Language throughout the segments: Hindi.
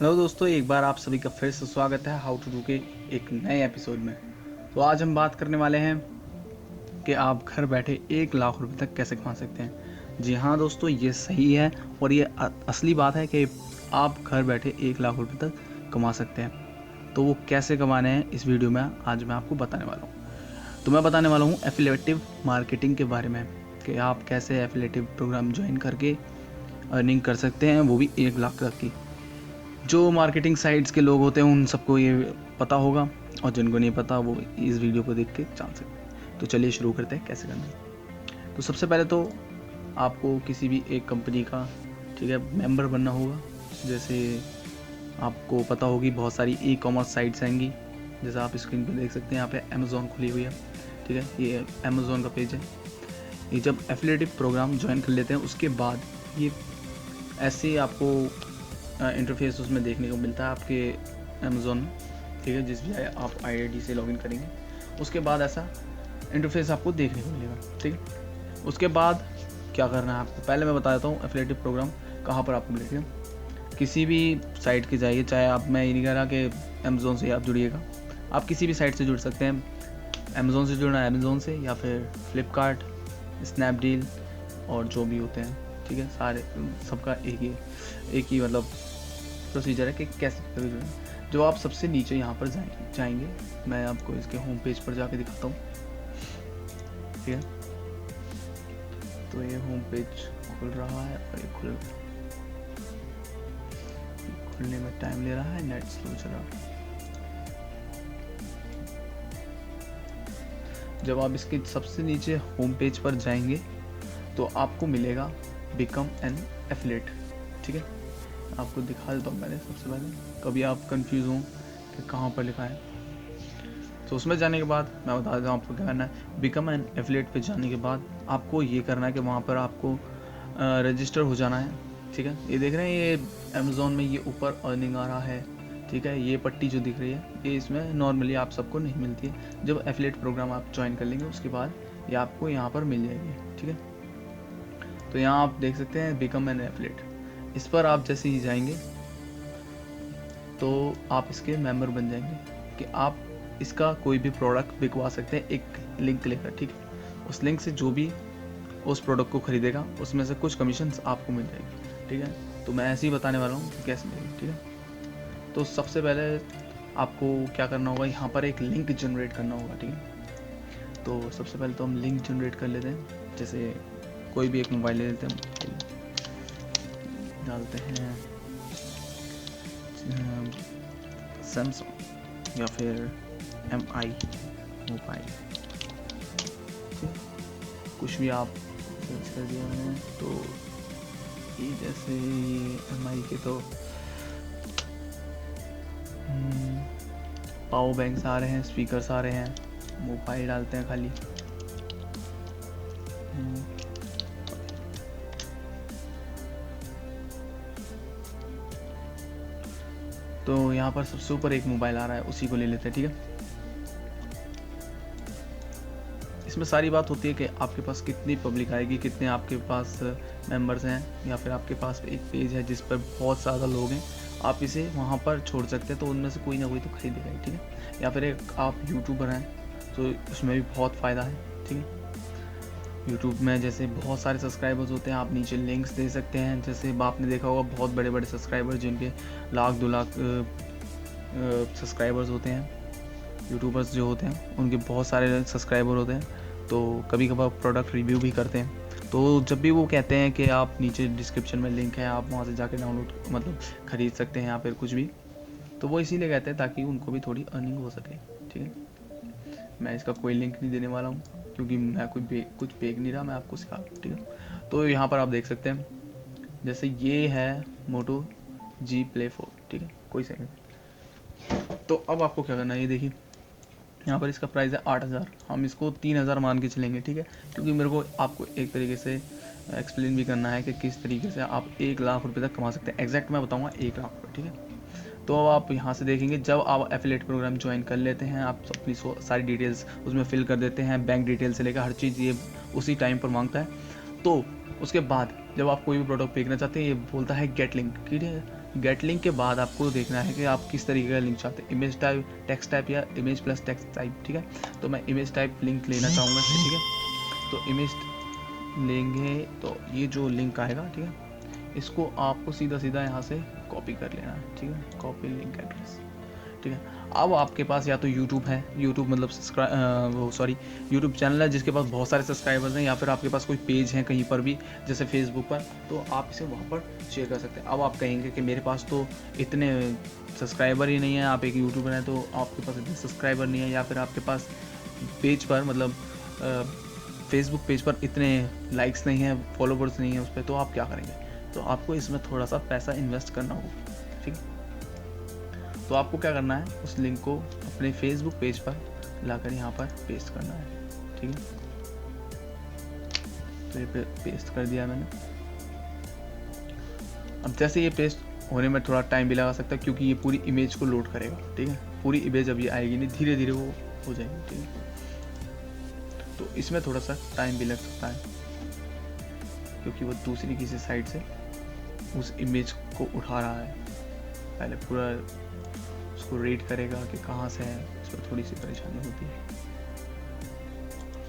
हेलो दोस्तों, एक बार आप सभी का फिर से स्वागत है हाउ टू डू के एक नए एपिसोड में। तो आज हम बात करने वाले हैं कि आप घर बैठे 1 लाख रुपए तक कैसे कमा सकते हैं। जी हाँ दोस्तों, ये सही है और ये असली बात है कि आप घर बैठे 1 लाख रुपए तक कमा सकते हैं। तो वो कैसे कमाने हैं इस वीडियो में आज मैं आपको बताने वाला हूँ। तो मैं बताने वाला हूँ एफिलिएटिव मार्केटिंग के बारे में कि आप कैसे एफिलिएटिव प्रोग्राम ज्वाइन करके अर्निंग कर सकते हैं, वो भी 1 लाख तक की। जो मार्केटिंग साइट्स के लोग होते हैं उन सबको ये पता होगा और जिनको नहीं पता वो इस वीडियो को देख के जान सकते हैं। तो चलिए शुरू करते हैं कैसे करना है। तो सबसे पहले तो आपको किसी भी एक कंपनी का मेंबर बनना होगा। जैसे आपको पता होगी बहुत सारी ई कॉमर्स साइट्स आएंगी, जैसे आप स्क्रीन पर देख सकते हैं। यहाँ पे अमेज़ॉन खुली हुई है, ठीक है, ये अमेज़ॉन का पेज है। ये जब एफिलिएटिव प्रोग्राम ज्वाइन कर लेते हैं उसके बाद ये ऐसे आपको इंटरफेस उसमें देखने को मिलता है आपके अमेज़ॉन में, ठीक है। जिस भी आप आईडी से लॉगिन करेंगे उसके बाद ऐसा इंटरफेस आपको देखने को मिलेगा, ठीक है। उसके बाद क्या करना है आपको, पहले मैं बता देता हूँ एफिलिएटिव प्रोग्राम कहाँ पर आपको मिलेगा। किसी भी साइट के जाइए, चाहे आप, मैं ये नहीं कह रहा कि अमेज़ॉन से आप जुड़िएगा, आप किसी भी साइट से जुड़ सकते हैं। अमेज़ॉन से जुड़ना है अमेज़ॉन से, या फिर फ्लिपकार्ट, स्नैपडील और जो भी होते हैं, ठीक है। सारे सबका एक ही मतलब प्रोसीजर है कि कैसे जुड़ें। जो आप सबसे नीचे यहाँ पर जाएंगे, मैं आपको इसके होम पेज पर जाके दिखाता हूँ, ठीक है। तो ये होम पेज खुल रहा है और ये खुलने में टाइम ले रहा है, नेट स्लो चल रहा है। जब आप इसके सबसे नीचे होम पेज पर जाएंगे तो आपको मिलेगा बिकम एन एफिलिएट, ठीक है। आपको दिखा देता हूँ पहले, सबसे पहले कभी आप कंफ्यूज हो कि कहाँ पर लिखा है, तो उसमें जाने के बाद मैं बता देता हूँ आपको क्या करना है। बिकम एन एफिलिएट पे जाने के बाद आपको ये करना है कि वहाँ पर आपको रजिस्टर हो जाना है, ठीक है। ये देख रहे हैं, ये अमेज़ॉन में ये ऊपर अर्निंग आ रहा है, ठीक है। ये पट्टी जो दिख रही है ये इसमें नॉर्मली आप सबको नहीं मिलती है। जब एफिलिएट प्रोग्राम आप ज्वाइन कर लेंगे उसके बाद ये आपको यहाँ पर मिल जाएगी, ठीक है। तो यहाँ आप देख सकते हैं बिकम एन एफिलिएट, इस पर आप जैसे ही जाएंगे तो आप इसके मेंबर बन जाएंगे कि आप इसका कोई भी प्रोडक्ट बिकवा सकते हैं एक लिंक लेकर, ठीक है। उस लिंक से जो भी उस प्रोडक्ट को खरीदेगा उसमें से कुछ कमीशंस आपको मिल जाएगी, ठीक है। तो मैं ऐसे ही बताने वाला हूँ कि कैसे मिलेगी, ठीक है। तो सबसे पहले आपको क्या करना होगा, यहाँ पर एक लिंक जनरेट करना होगा, ठीक है। तो सबसे पहले तो हम लिंक जनरेट कर लेते हैं। जैसे कोई भी एक मोबाइल ले लेते हैं, डालते हैं सैमसंग या फिर MI मोबाइल, कुछ भी आप सर्च कर दिया मैंने। तो ये जैसे ये MI के तो पावर बैंक्स आ रहे हैं, स्पीकर्स आ रहे हैं, मोबाइल डालते हैं खाली। तो यहाँ पर सबसे ऊपर एक मोबाइल आ रहा है, उसी को ले लेते हैं, ठीक है। इसमें सारी बात होती है कि आपके पास कितनी पब्लिक आएगी, कितने आपके पास मेंबर्स हैं, या फिर आपके पास एक पेज है जिस पर बहुत ज़्यादा लोग हैं, आप इसे वहाँ पर छोड़ सकते हैं। तो उनमें से कोई ना कोई तो खरीदेगा, ठीक है। या फिर एक आप यूट्यूबर हैं तो उसमें भी बहुत फ़ायदा है, ठीक है। यूट्यूब में जैसे बहुत सारे सब्सक्राइबर्स होते हैं, आप नीचे लिंक्स दे सकते हैं। जैसे आपने देखा होगा बहुत बड़े बड़े सब्सक्राइबर्स जिनके 1,00,000-2,00,000 सब्सक्राइबर्स होते हैं, यूट्यूबर्स जो होते हैं उनके बहुत सारे सब्सक्राइबर होते हैं। तो कभी कभार प्रोडक्ट रिव्यू भी करते हैं। तो जब भी वो कहते हैं कि आप नीचे डिस्क्रिप्शन में लिंक है, आप वहाँ से जाके डाउनलोड मतलब ख़रीद सकते हैं या फिर कुछ भी, तो वो इसीलिए कहते हैं ताकि उनको भी थोड़ी अर्निंग हो सके, ठीक है। मैं इसका कोई लिंक नहीं देने वाला हूँ क्योंकि मैं कुछ बेच नहीं रहा, मैं आपको सिखा रहा हूँ, ठीक है। तो यहाँ पर आप देख सकते हैं, जैसे ये है मोटो G Play 4, ठीक है, कोई सेकंड। तो अब आपको क्या करना है, ये देखिए यहाँ पर इसका प्राइस है 8,000, हम इसको 3,000 मान के चलेंगे, ठीक है। क्योंकि मेरे को आपको एक तरीके से एक्सप्लेन भी करना है कि किस तरीके से आप 1 लाख रुपये तक कमा सकते हैं। एग्जैक्ट मैं बताऊँगा 1 लाख रुपये, ठीक है। तो अब आप यहाँ से देखेंगे, जब आप एफिलिएट प्रोग्राम ज्वाइन कर लेते हैं, आप अपनी सारी डिटेल्स उसमें फिल कर देते हैं, बैंक डिटेल से लेकर हर चीज़ ये उसी टाइम पर मांगता है। तो उसके बाद जब आप कोई भी प्रोडक्ट बेचना चाहते हैं, ये बोलता है गेट लिंक, ठीक है। गेट लिंक के बाद आपको देखना है कि आप किस तरीके का लिंक चाहते हैं, इमेज टाइप, टेक्स्ट टाइप या इमेज प्लस टेक्स्ट टाइप। ठीक है, तो मैं इमेज टाइप लिंक लेना चाहूँगा। ठीक है, तो इमेज लेंगे तो ये जो लिंक आएगा, ठीक है, इसको आपको सीधा सीधा यहाँ से कॉपी कर लेना है। ठीक है, कॉपी लिंक एड्रेस। ठीक है, अब आपके पास या तो यूट्यूब है, यूट्यूब मतलब यूट्यूब चैनल है जिसके पास बहुत सारे सब्सक्राइबर्स हैं, या फिर आपके पास कोई पेज है कहीं पर भी जैसे फेसबुक पर, तो आप इसे वहाँ पर शेयर कर सकते हैं। अब आप कहेंगे कि मेरे पास तो इतने सब्सक्राइबर ही नहीं है, आप एक यूट्यूबर हैं तो आपके पास इतने सब्सक्राइबर नहीं है, या फिर आपके पास पेज पर मतलब फेसबुक पेज पर इतने लाइक्स नहीं है, फॉलोवर्स नहीं है उस पर, तो आप क्या करेंगे? तो आपको इसमें थोड़ा सा पैसा इन्वेस्ट करना होगा। ठीक है, तो आपको क्या करना है, उस लिंक को अपने फेसबुक पेज पर लाकर यहाँ पर पेस्ट करना है। ठीक है, तो ये पेस्ट कर दिया मैंने। अब जैसे ये पेस्ट होने में थोड़ा टाइम भी लगा सकता है क्योंकि ये पूरी इमेज को लोड करेगा। ठीक है, पूरी इमेज अभी आएगी नहीं, धीरे धीरे वो हो जाएगी। ठीक है, तो इसमें थोड़ा सा टाइम भी लग सकता है क्योंकि वो दूसरी किसी साइड से उस इमेज को उठा रहा है। पहले पूरा उसको रेट करेगा कि कहाँ से है, उस पर थोड़ी सी परेशानी होती है।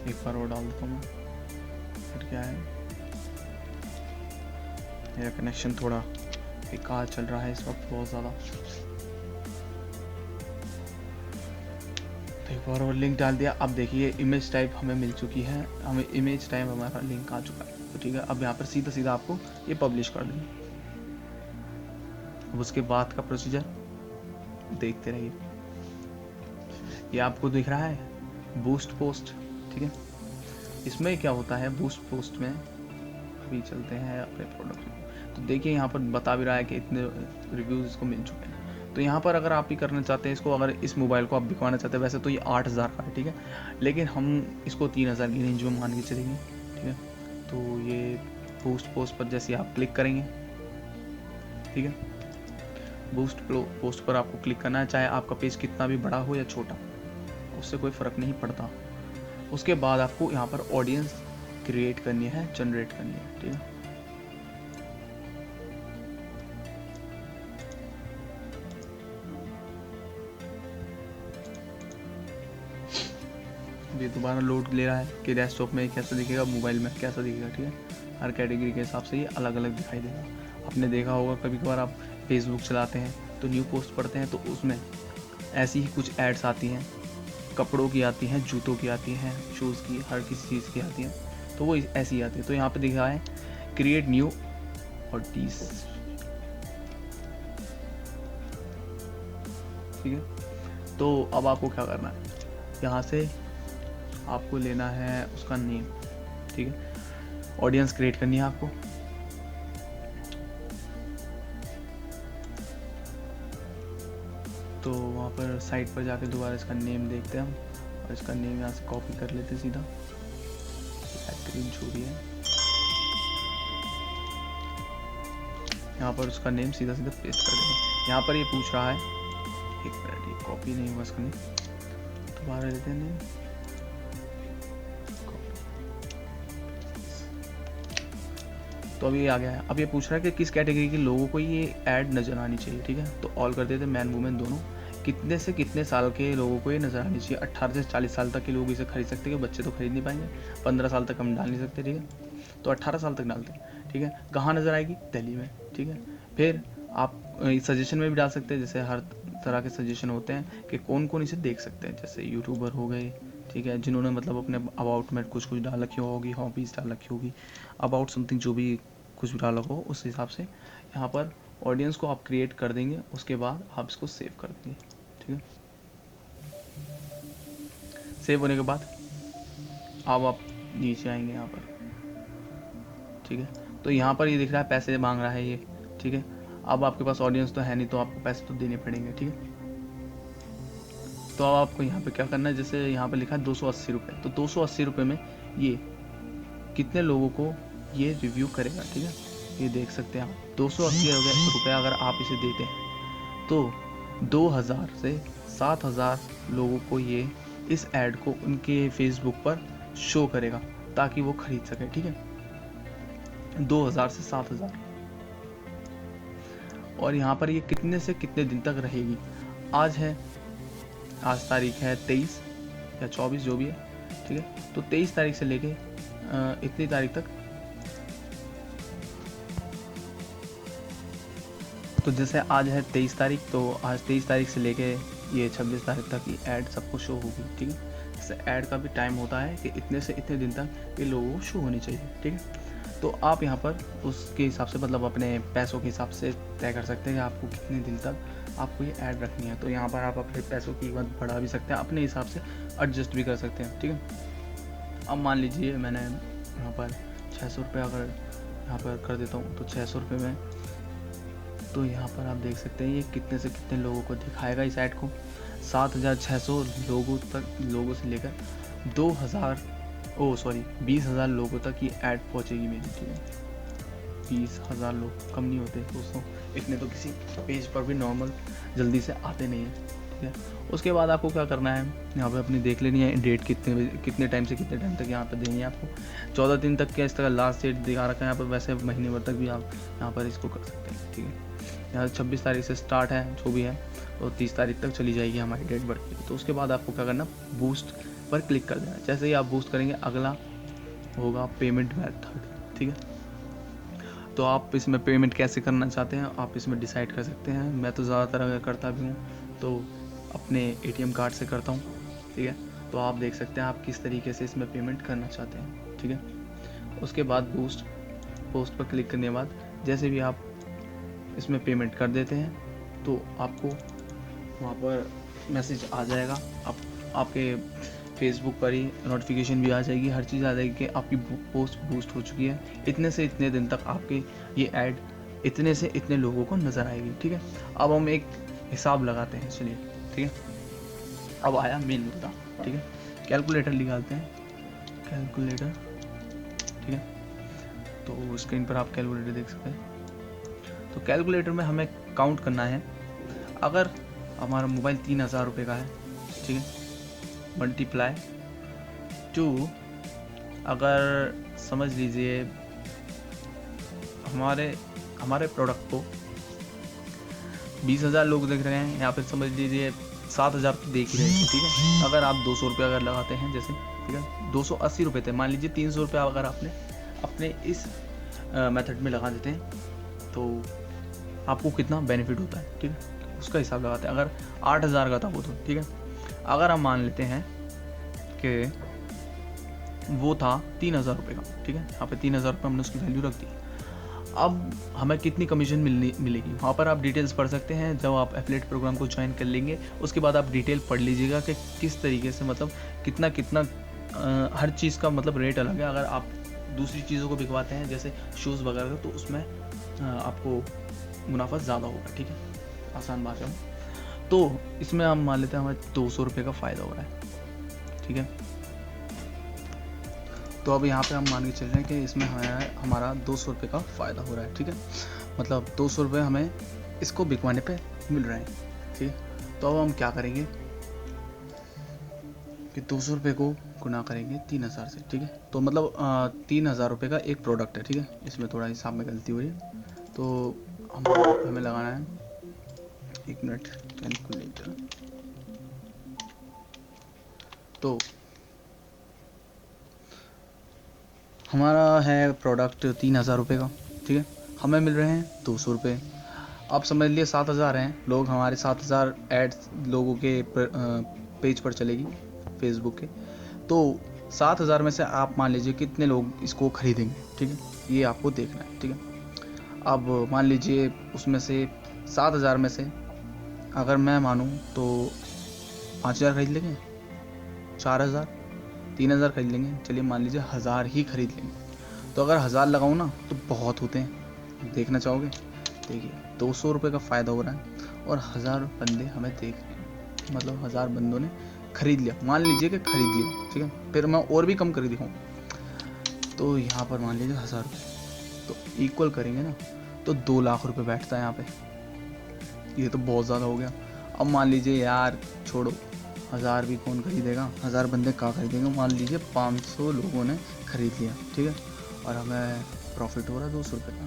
एक बार और डाल देता हूँ मैं, फिर क्या है, मेरा कनेक्शन थोड़ा बेकार चल रहा है इस वक्त बहुत ज़्यादा। तो एक बार और लिंक डाल दिया। अब देखिए इमेज टाइप हमें मिल चुकी है, हमें इमेज टाइप हमारा लिंक आ चुका है। तो ठीक है, अब यहाँ पर सीधा सीधा आपको ये पब्लिश कर देंगे। अब उसके बाद का प्रोसीजर देखते रहिए। ये आपको दिख रहा है बूस्ट पोस्ट। ठीक है, इसमें क्या होता है बूस्ट पोस्ट में, अभी चलते हैं अपने प्रोडक्ट में, तो देखिए यहाँ पर बता भी रहा है कि इतने रिव्यूज इसको मिल चुके हैं। तो यहाँ पर अगर आप भी करना चाहते हैं इसको, अगर इस मोबाइल को आप बिकवाना चाहते हैं, वैसे तो ये 8000 का है। ठीक है, लेकिन हम इसको 3000 की रेंज में मान के चलेंगे। ठीक है, तो ये बूस्ट पोस्ट पर जैसे आप क्लिक करेंगे, ठीक है, बूस्ट पोस्ट पर आपको क्लिक करना है, चाहे आपका पेज कितना भी बड़ा हो या छोटा, उससे कोई फ़र्क नहीं पड़ता। उसके बाद आपको यहाँ पर ऑडियंस क्रिएट करनी है, जनरेट करनी है। ठीक है, ये दोबारा लोड ले रहा है कि डेस्कटॉप में कैसा दिखेगा, मोबाइल में कैसा दिखेगा। ठीक है, हर कैटेगरी के हिसाब से ये अलग अलग दिखाई देगा। आपने देखा होगा कभी कभार आप फेसबुक चलाते हैं तो न्यू पोस्ट पढ़ते हैं, तो उसमें ऐसी ही कुछ एड्स आती हैं, कपड़ों की आती हैं, जूतों की आती हैं, शूज़ की, हर किसी चीज़ की आती हैं, तो वो ऐसी ही आती है। तो यहाँ पे दिखा है क्रिएट न्यू ऑडियंस। ठीक है, तो अब आपको क्या करना है, यहाँ से आपको लेना है उसका नेम। ठीक है, ऑडियंस क्रिएट करनी है आपको। तो वहाँ पर साइट पर जाके दोबारा इसका नेम देखते हैं हम, और इसका नेम यहाँ से कॉपी कर लेते हैं सीधा, ग्रीन जो भी है, यहाँ पर उसका नेम सीधा सीधा पेस्ट कर देंगे। यहाँ पर ये पूछ रहा है, एक मिनट, ये कॉपी नहीं हुआ इसका नेम, दोबारा लेते हैं नेम, तो अभी ये आ गया है। अब ये पूछ रहा है कि किस कैटेगरी के लोगों को ये ऐड नज़र आनी चाहिए। ठीक है, तो ऑल कर देते, मैन वुमेन दोनों। कितने से कितने साल के लोगों को ये नज़र आनी चाहिए, 18 से 40 साल तक के लोग इसे खरीद सकते हैं, बच्चे तो खरीद नहीं पाएंगे, 15 साल तक हम डाल नहीं सकते। ठीक है, तो 18 साल तक डालते हैं। ठीक है, कहाँ नज़र आएगी, दिल्ली में। ठीक है, फिर आप सजेशन में भी डाल सकते हैं, जैसे हर तरह के सजेशन होते हैं कि कौन कौन इसे देख सकते हैं, जैसे यूट्यूबर हो गए, ठीक है, जिन्होंने मतलब अपने अबाउट में कुछ डाल रखी होगी, हॉबीज़ डाल रखी होगी, अबाउट समथिंग जो भी कुछ भी डाला हो, उस हिसाब से यहाँ पर ऑडियंस को आप क्रिएट कर देंगे। उसके बाद आप इसको सेव कर देंगे। ठीक है, सेव होने के बाद अब आप नीचे आएंगे यहाँ पर। ठीक है, तो यहाँ पर ये दिख रहा है पैसे मांग रहा है ये। ठीक है, अब आपके पास ऑडियंस तो है नहीं, तो आपको पैसे तो देने पड़ेंगे। ठीक है, तो अब आपको यहाँ पे क्या करना है, जैसे यहाँ पे लिखा है 280 रुपये, तो 280 रुपये में ये कितने लोगों को ये रिव्यू करेगा। ठीक है, ये देख सकते हैं आप, 280 रुपये अगर आप इसे देते हैं तो 2000 से 7000 लोगों को ये इस ऐड को उनके फेसबुक पर शो करेगा ताकि वो खरीद सके। ठीक है, 2000 से 7000। और यहाँ पर ये कितने से कितने दिन तक रहेगी। आज तारीख है 23 या 24 जो भी है, ठीक है। तो 23 तारीख से लेके इतनी तारीख तक, तो जैसे आज है 23 तारीख, तो आज 23 तारीख से लेके ये 26 तारीख तक ये ऐड सबको शो होगी, ठीक है। जैसे ऐड का भी टाइम होता है कि इतने से इतने दिन तक ये लोगों को शो होनी चाहिए, ठीक है। तो आप यहाँ पर उसके हिसाब से मतलब अपने पैसों के हिसाब से तय कर सकते हैं कि आपको कितने दिन तक आपको ये ऐड रखनी है। तो यहाँ पर आप अपने पैसों की कीमत बढ़ा भी सकते हैं, अपने हिसाब से एडजस्ट भी कर सकते हैं, ठीक है। अब मान लीजिए मैंने यहाँ पर 600 रुपये अगर यहाँ पर कर देता हूँ, तो 600 रुपये में, तो यहाँ पर आप देख सकते हैं ये कितने से कितने लोगों को दिखाएगा इस ऐड को। 7,600 लोगों से लेकर 20,000 लोगों तक ये ऐड पहुँचेगी मेरी, ठीक है। 20,000 लोग कम नहीं होते दोस्तों, इतने तो किसी पेज पर भी नॉर्मल जल्दी से आते नहीं है, ठीक है। उसके बाद आपको क्या करना है, यहाँ पे अपनी देख लेनी है डेट कितने टाइम से कितने टाइम तक यहाँ पे देनी है आपको। 14 दिन तक का इस तरह लास्ट डेट दिखा रखा है यहाँ पर, वैसे महीने भर तक भी आप यहाँ पर इसको कर सकते हैं, ठीक है। यहाँ 26 तारीख से स्टार्ट है जो भी है, तो 30 तारीख तक चली जाएगी हमारी डेट बढ़ के। तो उसके बाद आपको क्या करना, बूस्ट पर क्लिक कर देना। जैसे ही आप बूस्ट करेंगे अगला होगा पेमेंट मेथड, ठीक है। तो आप इसमें पेमेंट कैसे करना चाहते हैं आप इसमें डिसाइड कर सकते हैं। मैं तो ज़्यादातर अगर करता भी हूँ तो अपने ATM कार्ड से करता हूँ, ठीक है। तो आप देख सकते हैं आप किस तरीके से इसमें पेमेंट करना चाहते हैं, ठीक है। उसके बाद पोस्ट पर क्लिक करने के बाद जैसे भी आप इसमें पेमेंट कर देते हैं तो आपको वहाँ पर मैसेज आ जाएगा, आपके फेसबुक पर ही नोटिफिकेशन भी आ जाएगी, हर चीज़ आ जाएगी कि आपकी पोस्ट बूस्ट हो चुकी है, इतने से इतने दिन तक आपकी ये ऐड इतने से इतने लोगों को नज़र आएगी, ठीक है। अब हम एक हिसाब लगाते हैं, चलिए, ठीक है। अब आया मेन मुद्दा, ठीक है। कैलकुलेटर निकालते हैं, कैलकुलेटर, ठीक है। तो स्क्रीन पर आप कैलकुलेटर देख सकते हैं। तो कैलकुलेटर में हमें काउंट करना है, अगर हमारा मोबाइल 3,000 रुपये का है, ठीक है, मल्टीप्लाई टू, अगर समझ लीजिए हमारे प्रोडक्ट को 20,000 लोग देख रहे हैं, या फिर समझ लीजिए 7,000 तो देख ही रहे हैं, ठीक है। अगर आप 200 रुपये अगर लगाते हैं जैसे, ठीक है, 280 रुपये थे, मान लीजिए 300 रुपये अगर आपने अपने इस मेथड में लगा देते हैं तो आपको कितना बेनिफिट होता है, ठीक है, उसका हिसाब लगाते हैं। अगर 8,000 का था वो तो, ठीक है। अगर हम मान लेते हैं कि वो था 3,000 रुपये का, ठीक है, यहाँ पे 3,000 रुपये हमने उसकी वैल्यू रख दी। अब हमें कितनी कमीशन मिलेगी वहाँ पर आप डिटेल्स पढ़ सकते हैं। जब आप एफिलिएट प्रोग्राम को ज्वाइन कर लेंगे उसके बाद आप डिटेल पढ़ लीजिएगा कि किस तरीके से मतलब कितना हर चीज़ का मतलब रेट अलग है। अगर आप दूसरी चीज़ों को बिकवाते हैं जैसे शूज़ वगैरह तो उसमें आपको मुनाफा ज़्यादा होगा, ठीक है, आसान भाषा में। तो इसमें हम मान लेते हैं हमें 200 रुपये का फ़ायदा हो रहा है, ठीक है। तो अब यहाँ पे हम मान के चल रहे हैं कि इसमें हमारा 200 रुपये का फ़ायदा हो रहा है, ठीक है, मतलब 200 रुपये हमें इसको बिकवाने पे मिल रहे हैं, ठीक है। तो अब हम क्या करेंगे कि 200 रुपये को गुना करेंगे 3,000 से, ठीक है। तो मतलब 3,000 रुपये का एक प्रोडक्ट है, ठीक है। इसमें थोड़ा हिसाब में गलती हो रही है, तो हमें लगाना है 1 मिनट कैलकुलेटर। तो हमारा है प्रोडक्ट 3,000 रुपये का, ठीक है, हमें मिल रहे हैं 200 रुपये। आप समझ लिए 7,000 हैं लोग, हमारे 7,000 एड्स लोगों के पेज पर चलेगी फेसबुक के। तो 7,000 में से आप मान लीजिए कितने लोग इसको खरीदेंगे, ठीक है, ये आपको देखना है, ठीक है। अब मान लीजिए उसमें से 7,000 में से अगर मैं मानूँ तो 5,000 खरीद लेंगे, 4,000, 3,000 खरीद लेंगे, चलिए मान लीजिए 1,000 ही खरीद लेंगे। तो अगर 1,000 लगाऊँ ना तो बहुत होते हैं, देखना चाहोगे, देखिए 200 रुपये का फ़ायदा हो रहा है और 1,000 बंदे हमें देख रहे हैं, मतलब 1,000 बंदों ने खरीद लिया, मान लीजिए कि खरीद लिया, ठीक है। फिर मैं और भी कम कर दिखाऊँ तो यहाँ पर मान लीजिए 1,000 रुपये, तो इक्वल करेंगे ना तो 2 लाख रुपए बैठता है यहाँ पे। ये तो बहुत ज़्यादा हो गया। अब मान लीजिए यार छोड़ो, 1,000 भी कौन खरीदेगा, 1,000 बंदे कहाँ खरीदेंगे। मान लीजिए 500 लोगों ने खरीद लिया, ठीक है, और हमें प्रॉफिट हो रहा है 200 रुपये का।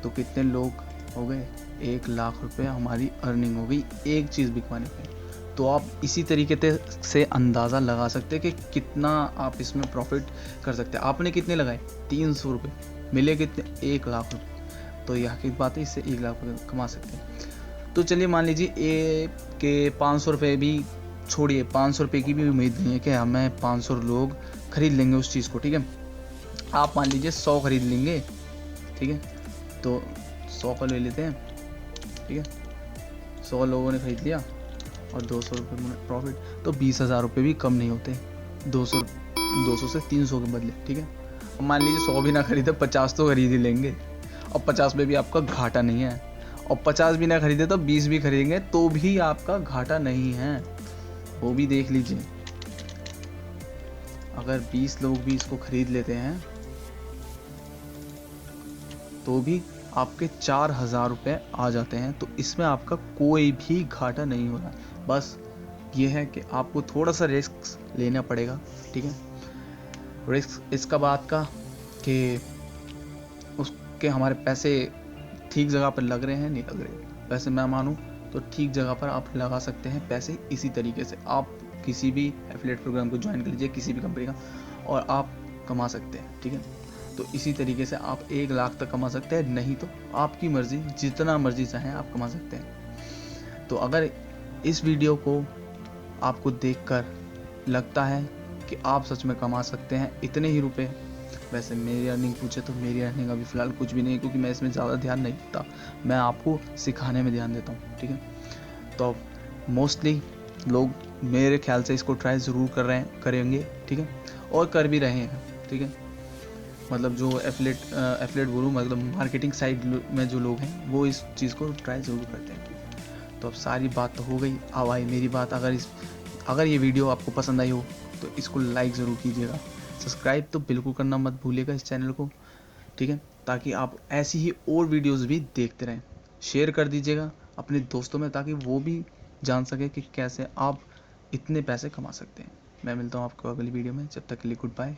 तो कितने लोग हो गए 1 लाख रुपए हमारी अर्निंग हो गई एक चीज़ बिकवाने पे। तो आप इसी तरीके से अंदाज़ा लगा सकते हैं कि कितना आप इसमें प्रॉफिट कर सकते हैं। आपने कितने लगाए 300 रुपये, मिले कितने 1 लाख रुपये। तो यह की बात है, इससे 1 लाख रुपये कमा सकते हैं। तो चलिए मान लीजिए ए के 500 रुपये भी छोड़िए, 500 रुपये की भी उम्मीद नहीं है कि हमें 500 लोग खरीद लेंगे उस चीज़ को, ठीक है। आप मान लीजिए 100 खरीद लेंगे, ठीक है, तो 100 का ले लेते हैं, ठीक है। 100 लोगों ने खरीद लिया और 200 रुपये प्रॉफिट, तो 20,000 रुपये भी कम नहीं होते 200 से 300 के बदले, ठीक है। अब मान लीजिए 100 भी ना खरीदे, 50 तो खरीद ही लेंगे, और 50 में भी आपका घाटा नहीं है। और 50 भी ना खरीदे तो 20 भी खरीदेंगे तो भी आपका घाटा नहीं है, वो भी देख लीजिए। अगर 20 लोग भी इसको खरीद लेते हैं तो भी आपके 4,000 रुपये आ जाते हैं। तो इसमें आपका कोई भी घाटा नहीं हो रहा, बस ये है कि आपको थोड़ा सा रिस्क लेना पड़ेगा, ठीक है। रिस्क इसका बात का कि उसके हमारे पैसे ठीक जगह पर लग रहे हैं नहीं लग रहे। वैसे मैं मानूँ तो ठीक जगह पर आप लगा सकते हैं पैसे। इसी तरीके से आप किसी भी एफिलिएट प्रोग्राम को ज्वाइन कर लीजिए, किसी भी कंपनी का, और आप कमा सकते हैं, ठीक है। तो इसी तरीके से आप 1 लाख तक कमा सकते हैं, नहीं तो आपकी मर्ज़ी, जितना मर्ज़ी चाहें आप कमा सकते हैं। तो अगर इस वीडियो को आपको देखकर लगता है कि आप सच में कमा सकते हैं इतने ही रुपए, वैसे मेरी अर्निंग पूछे तो मेरी अर्निंग अभी फ़िलहाल कुछ भी नहीं, क्योंकि मैं इसमें ज़्यादा ध्यान नहीं देता, मैं आपको सिखाने में ध्यान देता हूँ, ठीक है। तो मोस्टली लोग मेरे ख्याल से इसको ट्राई ज़रूर करेंगे, ठीक है, और कर भी रहे हैं, ठीक है। मतलब जो एफिलिएट बोलूँ, मतलब मार्केटिंग साइड में जो लोग हैं वो इस चीज़ को ट्राई ज़रूर करते हैं। तो अब सारी बात तो हो गई, अब आई मेरी बात। अगर ये वीडियो आपको पसंद आई हो तो इसको लाइक ज़रूर कीजिएगा, सब्सक्राइब तो बिल्कुल करना मत भूलिएगा इस चैनल को, ठीक है, ताकि आप ऐसी ही और वीडियोस भी देखते रहें। शेयर कर दीजिएगा अपने दोस्तों में, ताकि वो भी जान सके कि कैसे आप इतने पैसे कमा सकते हैं। मैं मिलता हूँ आपको अगली वीडियो में, जब तक के लिए गुड बाय।